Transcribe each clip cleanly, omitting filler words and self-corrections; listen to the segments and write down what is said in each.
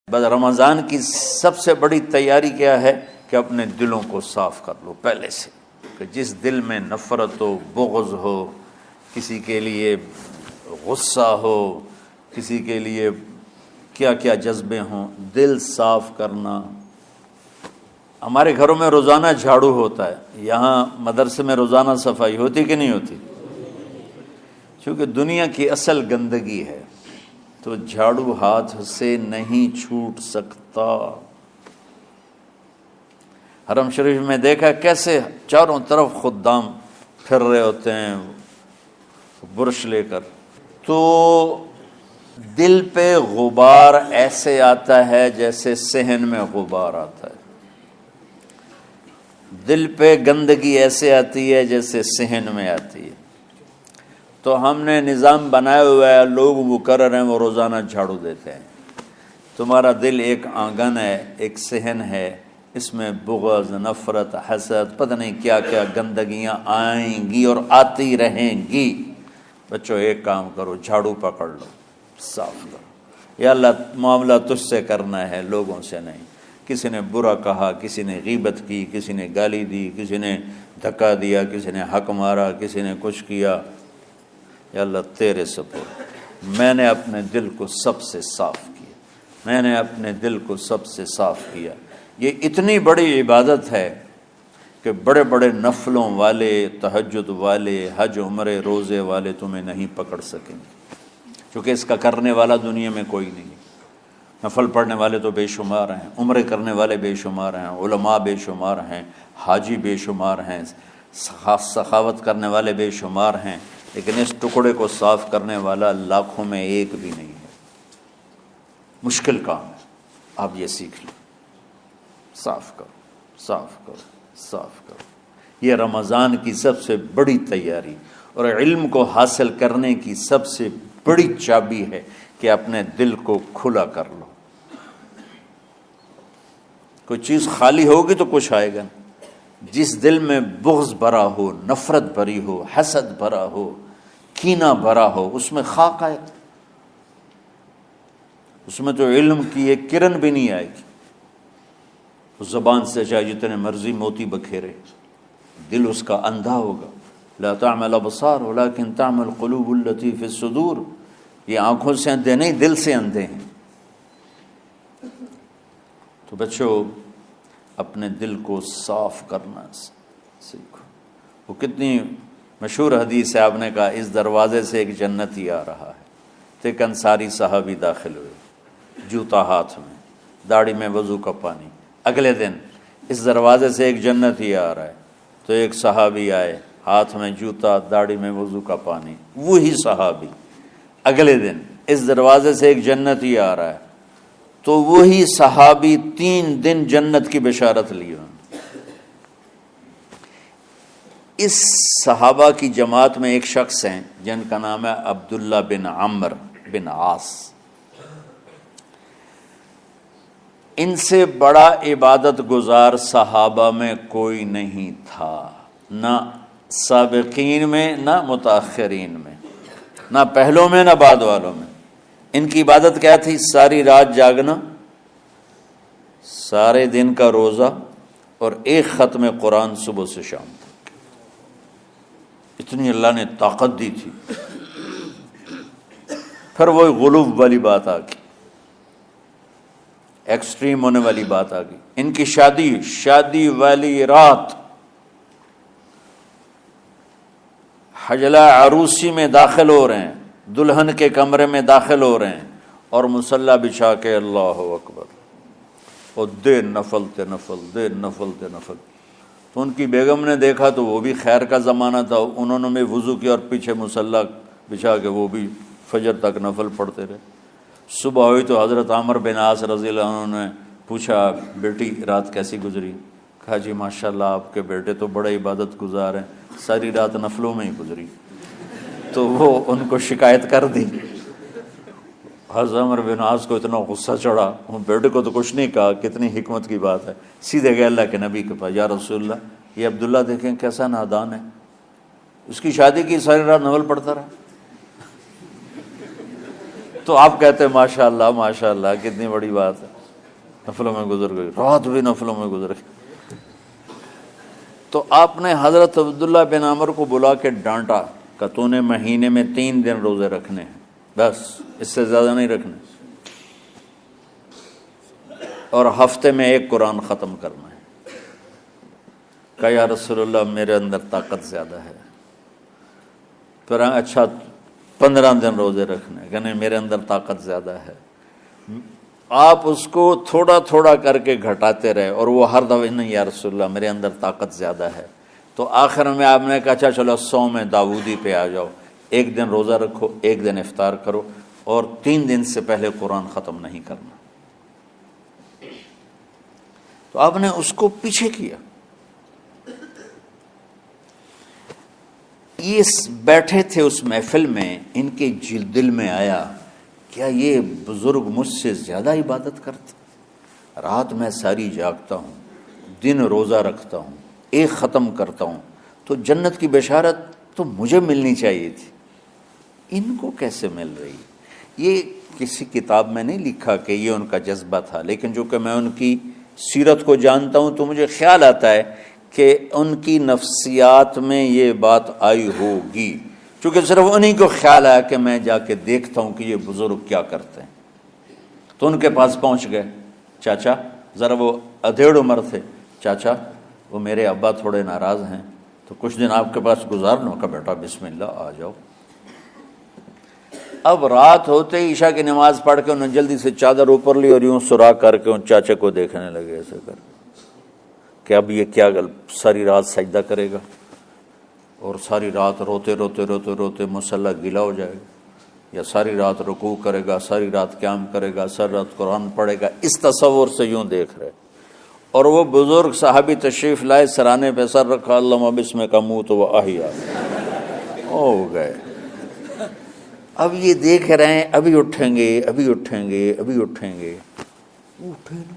بس رمضان کی سب سے بڑی تیاری کیا ہے کہ اپنے دلوں کو صاف کر لو پہلے سے، کہ جس دل میں نفرت ہو، بغض ہو، کسی کے لیے غصہ ہو، کسی کے لیے کیا کیا جذبے ہوں، دل صاف کرنا۔ ہمارے گھروں میں روزانہ جھاڑو ہوتا ہے، یہاں مدرسے میں روزانہ صفائی ہوتی کہ نہیں ہوتی؟ چونکہ دنیا کی اصل گندگی ہے تو جھاڑو ہاتھ سے نہیں چھوٹ سکتا۔ حرم شریف میں دیکھا کیسے چاروں طرف خدام پھر رہے ہوتے ہیں برش لے کر، تو دل پہ غبار ایسے آتا ہے جیسے صحن میں غبار آتا ہے، دل پہ گندگی ایسے آتی ہے جیسے صحن میں آتی ہے۔ تو ہم نے نظام بنایا ہوا ہے، لوگ وہ کر رہے ہیں، وہ روزانہ جھاڑو دیتے ہیں۔ تمہارا دل ایک آنگن ہے، ایک صحن ہے، اس میں بغض، نفرت، حسد، پتہ نہیں کیا کیا گندگیاں آئیں گی اور آتی رہیں گی۔ بچوں ایک کام کرو، جھاڑو پکڑ لو، صاف کرو۔ یا اللہ معاملہ تجھ سے کرنا ہے، لوگوں سے نہیں۔ کسی نے برا کہا، کسی نے غیبت کی، کسی نے گالی دی، کسی نے دھکا دیا، کسی نے حق مارا، کسی نے کچھ کیا، یا اللہ تیرے سپرد میں نے اپنے دل کو سب سے صاف کیا، میں نے اپنے دل کو سب سے صاف کیا۔ یہ اتنی بڑی عبادت ہے کہ بڑے بڑے نفلوں والے، تہجد والے، حج عمرے روزے والے تمہیں نہیں پکڑ سکیں گے، کیونکہ اس کا کرنے والا دنیا میں کوئی نہیں۔ نفل پڑھنے والے تو بے شمار ہیں، عمرے کرنے والے بے شمار ہیں، علماء بے شمار ہیں، حاجی بے شمار ہیں، سخاوت کرنے والے بے شمار ہیں، لیکن اس ٹکڑے کو صاف کرنے والا لاکھوں میں ایک بھی نہیں ہے۔ مشکل کام ہے، آپ یہ سیکھ لیں، صاف کرو، صاف کرو، صاف کرو۔ یہ رمضان کی سب سے بڑی تیاری اور علم کو حاصل کرنے کی سب سے بڑی چابی ہے کہ اپنے دل کو کھلا کر لو۔ کوئی چیز خالی ہوگی تو کچھ آئے گا۔ جس دل میں بغض بھرا ہو، نفرت بھری ہو، حسد بھرا ہو، کینہ بھرا ہو، اس میں خاک آئے گا، اس میں تو علم کی ایک کرن بھی نہیں آئے گی۔ اس زبان سے چاہے جتنے مرضی موتی بکھیرے، دل اس کا اندھا ہوگا۔ لا تعمى الابصار ولكن تعمى القلوب التي في الصدور۔ یہ آنکھوں سے اندھے نہیں، دل سے اندھے ہیں۔ تو بچوں اپنے دل کو صاف کرنا سیکھو۔ وہ کتنی مشہور حدیث ہے، آپ نے کہا اس دروازے سے ایک جنتی آ رہا ہے، تو ایک انصاری صحابی داخل ہوئے، جوتا ہاتھ میں، داڑھی میں وضو کا پانی۔ اگلے دن اس دروازے سے ایک جنتی آ رہا ہے، تو ایک صحابی آئے، ہاتھ میں جوتا، داڑھی میں وضو کا پانی۔ وہی صحابی اگلے دن اس دروازے سے ایک جنتی آ رہا ہے، تو وہی صحابی 3 دن جنت کی بشارت لی۔ اس صحابہ کی جماعت میں ایک شخص ہیں جن کا نام ہے عبداللہ بن عمرو بن عاص۔ ان سے بڑا عبادت گزار صحابہ میں کوئی نہیں تھا، نہ سابقین میں نہ متاخرین میں، نہ پہلوں میں نہ بعد والوں میں۔ ان کی عبادت کیا تھی؟ ساری رات جاگنا، سارے دن کا روزہ، اور ایک ختم قرآن صبح سے شام تک۔ اتنی اللہ نے طاقت دی تھی۔ پھر وہی غلوب والی بات آ گئی، ایکسٹریم ہونے والی بات آ گئی۔ ان کی شادی والی رات حجلہ عروسی میں داخل ہو رہے ہیں، دلہن کے کمرے میں داخل ہو رہے ہیں، اور مصلی بچھا کے اللہ اکبر، اور دیر نفل تے نفل، دیر نفل تے نفل۔ تو ان کی بیگم نے دیکھا تو وہ بھی خیر کا زمانہ تھا، انہوں نے بھی وضو کیا اور پیچھے مصلی بچھا کے وہ بھی فجر تک نفل پڑھتے رہے۔ صبح ہوئی تو حضرت عمر بن عاص رضی اللہ عنہ نے پوچھا، بیٹی رات کیسی گزری؟ کہا جی ماشاءاللہ آپ کے بیٹے تو بڑے عبادت گزار ہیں، ساری رات نفلوں میں ہی گزری۔ تو وہ ان کو شکایت کر دی۔ حضرت عمر بن عاص کو اتنا غصہ چڑھا، بیٹے کو تو کچھ نہیں کہا، کتنی حکمت کی بات ہے، سیدھے گئے اللہ کے نبی کے پاس، یا رسول اللہ یہ عبداللہ دیکھیں کیسا نادان ہے، اس کی شادی کی ساری رات نفل پڑھتا رہا۔ تو آپ کہتے ہیں ماشاءاللہ ماشاءاللہ کتنی بڑی بات ہے۔ نفلوں میں گزر گئی، رات بھی نفلوں میں گزر گئی۔ تو آپ نے حضرت عبداللہ بن عمر کو بلا کے ڈانٹا کہ تو نے مہینے میں 3 دن روزے رکھنے ہیں، بس اس سے زیادہ نہیں رکھنے، اور ہفتے میں 1 قرآن ختم کرنا ہے۔ کہا یا رسول اللہ میرے اندر طاقت زیادہ ہے۔ پھر اچھا 15 دن روزے رکھنے، کہ نہیں میرے اندر طاقت زیادہ ہے۔ آپ اس کو تھوڑا تھوڑا کر کے گھٹاتے رہے، اور وہ ہر دفعہ نہیں یا رسول اللہ میرے اندر طاقت زیادہ ہے۔ تو آخر میں آپ نے کہا اچھا چلو صوم داؤدی پہ آ جاؤ، 1 دن روزہ رکھو، 1 دن افطار کرو، اور 3 دن سے پہلے قرآن ختم نہیں کرنا۔ تو آپ نے اس کو پیچھے کیا۔ یہ بیٹھے تھے اس محفل میں، ان کے دل میں آیا کیا یہ بزرگ مجھ سے زیادہ عبادت کرتے؟ رات میں ساری جاگتا ہوں، دن روزہ رکھتا ہوں، 1 ختم کرتا ہوں، تو جنت کی بشارت تو مجھے ملنی چاہیے تھی، ان کو کیسے مل رہی؟ یہ کسی کتاب میں نہیں لکھا کہ یہ ان کا جذبہ تھا، لیکن جو کہ میں ان کی سیرت کو جانتا ہوں تو مجھے خیال آتا ہے کہ ان کی نفسیات میں یہ بات آئی ہوگی، چونکہ صرف انہی کو خیال آیا کہ میں جا کے دیکھتا ہوں کہ یہ بزرگ کیا کرتے ہیں۔ تو ان کے پاس پہنچ گئے، چاچا ذرا، وہ ادھیڑ عمر تھے، چاچا وہ میرے ابا تھوڑے ناراض ہیں، تو کچھ دن آپ کے پاس گزار لوں؟ کا بیٹا بسم اللہ آ جاؤ۔ اب رات ہوتے ہی عشاء کی نماز پڑھ کے انہوں نے جلدی سے چادر اوپر لی اور یوں سراغ کر کے ان چاچے کو دیکھنے لگے ایسے کر کہ اب یہ کیا ساری رات سجدہ کرے گا، اور ساری رات روتے روتے روتے روتے مصلی گیلا ہو جائے گا، یا ساری رات رکوع کرے گا، ساری رات قیام کرے گا، ساری رات قرآن پڑھے گا، اس تصور سے یوں دیکھ رہے۔ اور وہ بزرگ صحابی تشریف لائے، سرانے پہ سر رکھا، اللہم بسمک اموت و احیا، ہو گئے۔ اب یہ دیکھ رہے ہیں ابھی اٹھیں گے، ابھی اٹھیں گے، ابھی اٹھیں گے، اٹھے نا،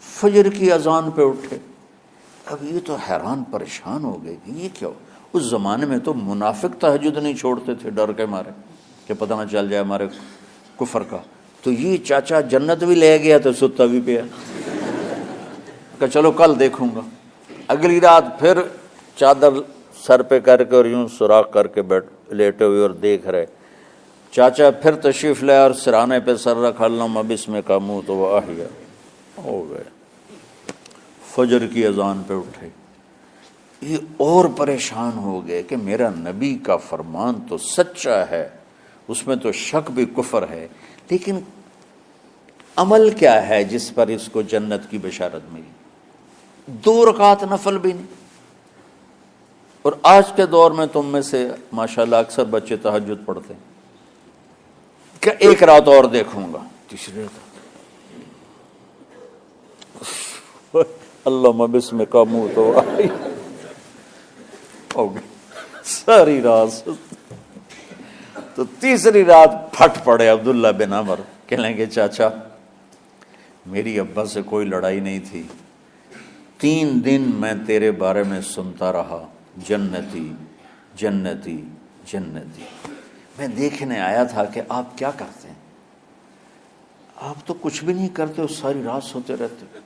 فجر کی اذان پہ اٹھے۔ اب یہ تو حیران پریشان ہو گئے کہ یہ کیا ہو؟ اس زمانے میں تو منافق تہجد نہیں چھوڑتے تھے ڈر کے مارے کہ پتہ نہ چل جائے ہمارے کفر کا۔ تو یہ چاچا جنت بھی لے گیا تو ستا بھی پیا کہ چلو کل دیکھوں گا۔ اگلی رات پھر چادر سر پہ کر کے اور یوں سوراخ کر کے لیٹے ہوئے اور دیکھ رہے۔ چاچا پھر تشریف لائے اور سرانے پہ سر رکھا، اللہم بسمک اموت و احیا، ہو گئے۔ فجر کی اذان پہ اٹھے، یہ اور پریشان ہو گئے کہ میرا نبی کا فرمان تو سچا ہے، اس میں تو شک بھی کفر ہے، لیکن عمل کیا ہے جس پر اس کو جنت کی بشارت ملی؟ 2 رکعت نفل بھی نہیں۔ اور آج کے دور میں تم میں سے ماشاءاللہ اکثر بچے تہجد پڑھتے ہیں کہ 1 رات اور دیکھوں گا، تیسری رات اللہم بسمک اموت و احیا، ہو گئی ساری رات۔ تو تیسری رات پھٹ پڑے عبداللہ بن عمر، کہنے لگے چاچا میری ابا سے کوئی لڑائی نہیں تھی، 3 دن میں تیرے بارے میں سنتا رہا، جنتی جنتی جنتی۔ میں دیکھنے آیا تھا کہ آپ کیا کرتے ہیں، آپ تو کچھ بھی نہیں کرتے ہو، ساری رات سوتے رہتے ہو،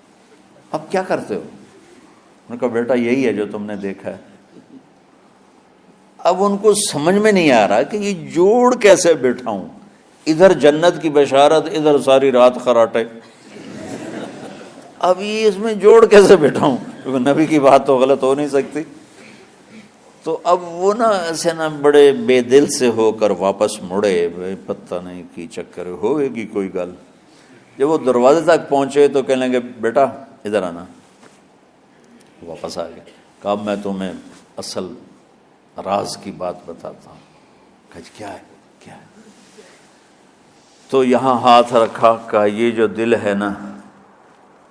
اب کیا کرتے ہو؟ انہوں نے کہا بیٹا یہی ہے جو تم نے دیکھا ہے۔ اب ان کو سمجھ میں نہیں آ رہا کہ یہ جوڑ کیسے بٹھاؤں، ادھر جنت کی بشارت، ادھر ساری رات خراٹے، اب یہ اس میں جوڑ کیسے بٹھاؤں، کیونکہ نبی کی بات تو غلط ہو نہیں سکتی۔ تو اب وہ نا ایسے نا بڑے بے دل سے ہو کر واپس مڑے، پتہ نہیں کی چکر ہوئے گی کوئی گل۔ جب وہ دروازے تک پہنچے تو کہنے لگے بیٹا ادھر آنا، واپس آ گئے۔ کہا میں تمہیں اصل راز کی بات بتاتا ہوں۔ کہا کیا ہے کیا ہے؟ تو یہاں ہاتھ رکھا، کہا یہ جو دل ہے نا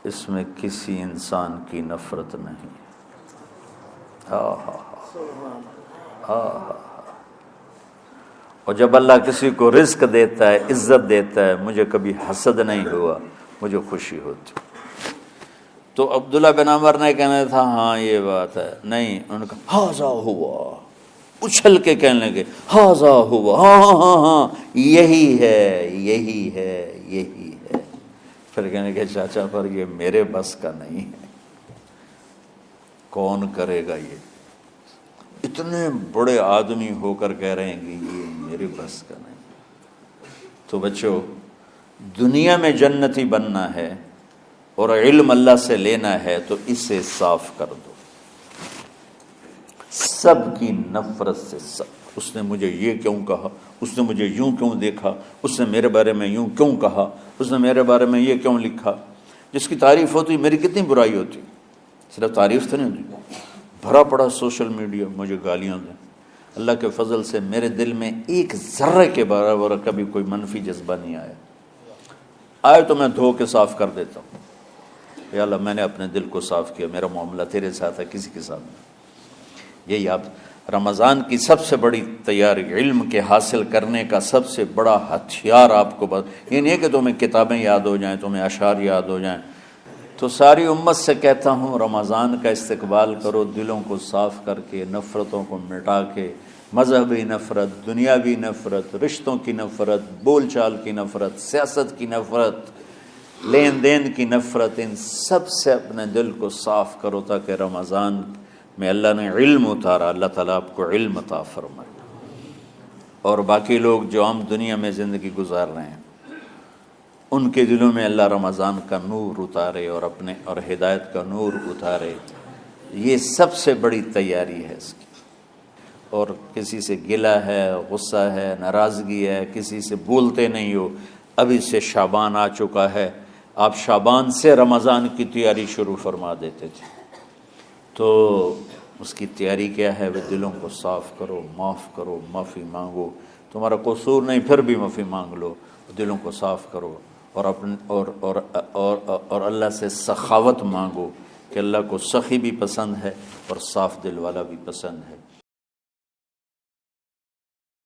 اس میں کسی انسان کی نفرت نہیں۔ ہاں ہاں ہاں، اور جب اللہ کسی کو رزق دیتا ہے، عزت دیتا ہے، مجھے کبھی حسد نہیں ہوا، مجھے خوشی ہوتی۔ تو عبداللہ بن عمر نے کہنا تھا ہاں یہ بات ہے، نہیں، انہوں نے کہا ہاذا ہوا، اچھل کے کہنے لگے ہاذا ہوا، ہاں ہاں ہاں ہاں، یہی ہے یہی ہے یہی ہے۔ پھر کہنے کہ چاچا پر یہ میرے بس کا نہیں ہے، کون کرے گا یہ؟ اتنے بڑے آدمی ہو کر کہہ رہے ہیں کہ یہ میرے بس کا نہیں۔ تو بچوں، دنیا میں جنتی بننا ہے اور علم اللہ سے لینا ہے تو اسے صاف کر دو، سب کی نفرت سے۔ سب، اس نے مجھے یہ کیوں کہا، اس نے مجھے یوں کیوں دیکھا، اس نے میرے بارے میں یوں کیوں کہا، اس نے میرے بارے میں یہ کیوں لکھا۔ جس کی تعریف ہوتی میری کتنی برائی ہوتی، صرف تعریف تو نہیں ہوتی، بھرا پڑا سوشل میڈیا مجھے گالیاں دیں۔ اللہ کے فضل سے میرے دل میں ایک ذرے کے برابر کبھی کوئی منفی جذبہ نہیں آیا، آئے تو میں دھو کے صاف کر دیتا ہوں، یا اللہ میں نے اپنے دل کو صاف کیا، میرا معاملہ تیرے ساتھ ہے، کسی کے ساتھ نہیں۔ یہی آپ رمضان کی سب سے بڑی تیاری، علم کے حاصل کرنے کا سب سے بڑا ہتھیار آپ کو یہ نہیں ہے کہ تمہیں کتابیں یاد ہو جائیں، تمہیں اشعار یاد ہو جائیں۔ تو ساری امت سے کہتا ہوں رمضان کا استقبال کرو، دلوں کو صاف کر کے، نفرتوں کو مٹا کے، مذہبی نفرت، دنیاوی نفرت، رشتوں کی نفرت، بول چال کی نفرت، سیاست کی نفرت، لین دین کی نفرت، ان سب سے اپنے دل کو صاف کرو تاکہ رمضان میں اللہ نے علم اتارا، اللہ تعالیٰ آپ کو علم عطا فرمائے، اور باقی لوگ جو عام دنیا میں زندگی گزار رہے ہیں ان کے دلوں میں اللہ رمضان کا نور اتارے اور ہدایت کا نور اتارے۔ یہ سب سے بڑی تیاری ہے اس کی۔ اور کسی سے گلہ ہے، غصہ ہے، ناراضگی ہے، کسی سے بولتے نہیں ہو، ابھی سے شعبان آ چکا ہے، آپ شعبان سے رمضان کی تیاری شروع فرما دیتے تھے۔ تو اس کی تیاری کیا ہے؟ وہ دلوں کو صاف کرو، معاف کرو، معافی مانگو، تمہارا قصور نہیں پھر بھی معافی مانگ لو، دلوں کو صاف کرو، اور اللہ سے سخاوت مانگو کہ اللہ کو سخی بھی پسند ہے اور صاف دل والا بھی پسند ہے۔